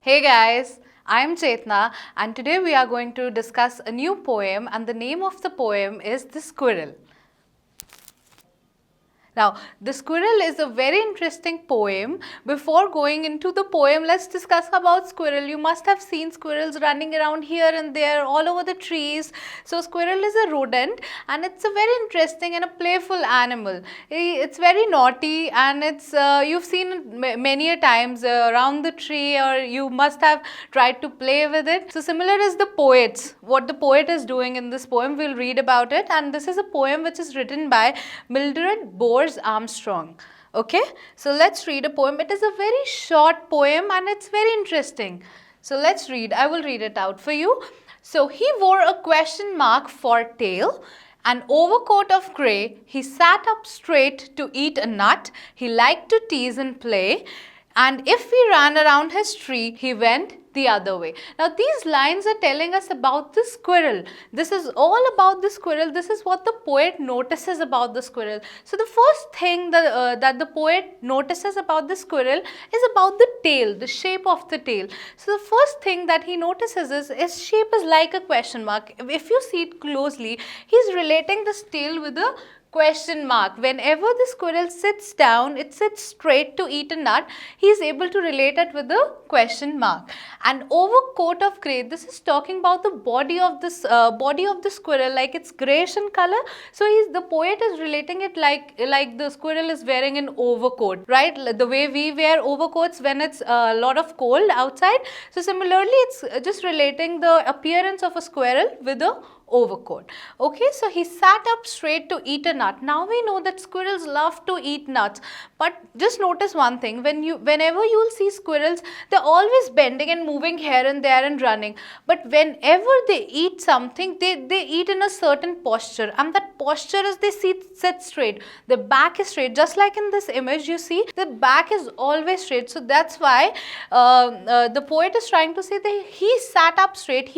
Hey guys, I am Chetna and today we are going to discuss a new poem and the name of the poem is The Squirrel. Now, The Squirrel is a very interesting poem. Before going into the poem, let's discuss about squirrel. You must have seen squirrels running around here and there all over the trees. So, squirrel is a rodent and it's a very interesting and a playful animal. It's very naughty and it's you've seen it many a times around the tree, or you must have tried to play with it. So, similar is the poets. What the poet is doing in this poem, we'll read about it, and this is a poem which is written by Mildred Bowers Armstrong. Okay, so let's read a poem. It is a very short poem and it's very interesting. So let's read. I will read it out for you. So he wore a question mark for tail, an overcoat of grey. He sat up straight to eat a nut. He liked to tease and play. And if we ran around his tree, he went the other way. Now these lines are telling us about the squirrel. This is all about the squirrel. This is what the poet notices about the squirrel. So the first thing that the poet notices about the squirrel is about the tail, the shape of the tail. So the first thing that he notices is its shape is like a question mark. If you see it closely, he's relating this tail with a question mark. Whenever the squirrel sits down, it sits straight to eat a nut, he is able to relate it with a question mark. And overcoat of grey, this is talking about the body of this body of the squirrel, like it's greyish in color. So the poet is relating it like the squirrel is wearing an overcoat, right? The way we wear overcoats when it's a lot of cold outside. So similarly, it's just relating the appearance of a squirrel with a overcoat. Okay, so he sat up straight to eat a nut. Now we know that squirrels love to eat nuts, but just notice one thing: whenever you will see squirrels, they're always bending and moving here and there and running. But whenever they eat something, they eat in a certain posture, and that posture is they sit straight. The back is straight, just like in this image you see, the back is always straight. So that's why the poet is trying to say that he sat up straight.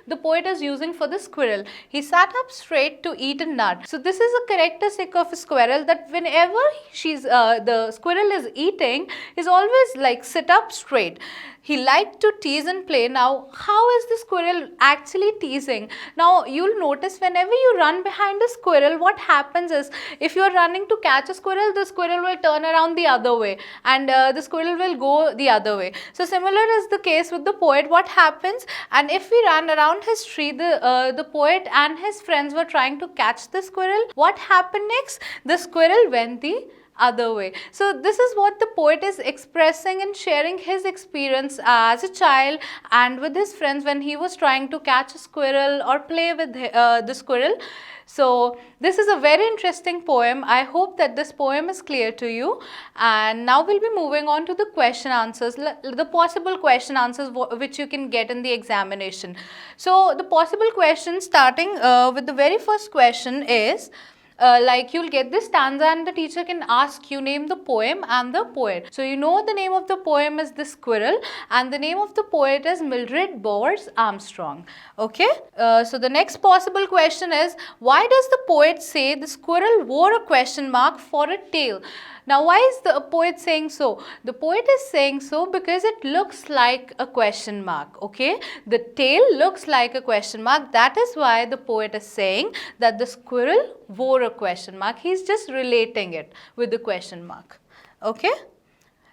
The poet is using for the squirrel. He sat up straight to eat a nut. So this is a characteristic of a squirrel, that whenever the squirrel is eating, is always like sit up straight. He liked to tease and play. Now, how is the squirrel actually teasing? Now, you'll notice whenever you run behind a squirrel, what happens is, if you're running to catch a squirrel, the squirrel will turn around the other way and the squirrel will go the other way. So, similar is the case with the poet. What happens? And if we run around his tree, the poet and his friends were trying to catch the squirrel. What happened next? The squirrel went the other way. So this is what the poet is expressing and sharing his experience as a child and with his friends when he was trying to catch a squirrel or play with the squirrel. So this is a very interesting poem. I hope that this poem is clear to you, and now we'll be moving on to the question answers, the possible question answers which you can get in the examination. So the possible questions, starting with the very first question is, like you'll get this stanza and the teacher can ask you, name the poem and the poet. So you know the name of the poem is The Squirrel and the name of the poet is Mildred Bowers Armstrong. Okay, so the next possible question is, why does the poet say the squirrel wore a question mark for a tail? Now, why is the poet saying so? The poet is saying so because it looks like a question mark, okay? The tail looks like a question mark. That is why the poet is saying that the squirrel wore a question mark. He's just relating it with the question mark, okay?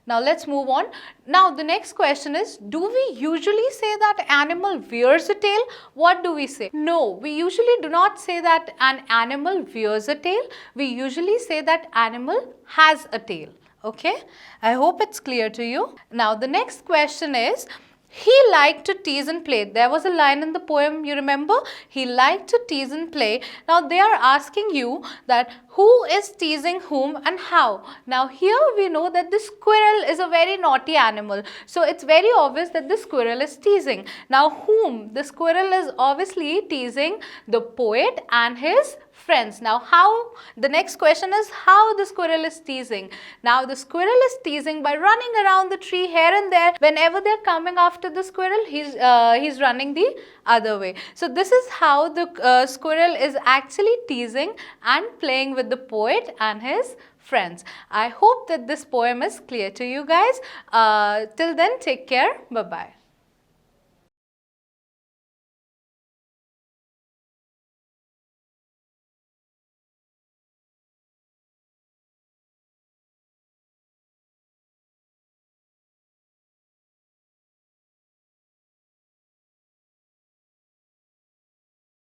Now, let's move on. Now, the next question is, do we usually say that animal wears a tail? What do we say? No, we usually do not say that an animal wears a tail. We usually say that animal has a tail. Okay? I hope it's clear to you. Now, the next question is, he liked to tease and play. There was a line in the poem, you remember? He liked to tease and play. Now, they are asking you that who is teasing whom and how. Now, here we know that the squirrel is a very naughty animal. So, it's very obvious that the squirrel is teasing. Now, whom? The squirrel is obviously teasing the poet and his friends. Now, how? The next question is how the squirrel is teasing. Now, the squirrel is teasing by running around the tree here and there. Whenever they're coming after the squirrel, he's running the other way. So, this is how the squirrel is actually teasing and playing with the poet and his friends. I hope that this poem is clear to you guys. Till then, take care. Bye-bye.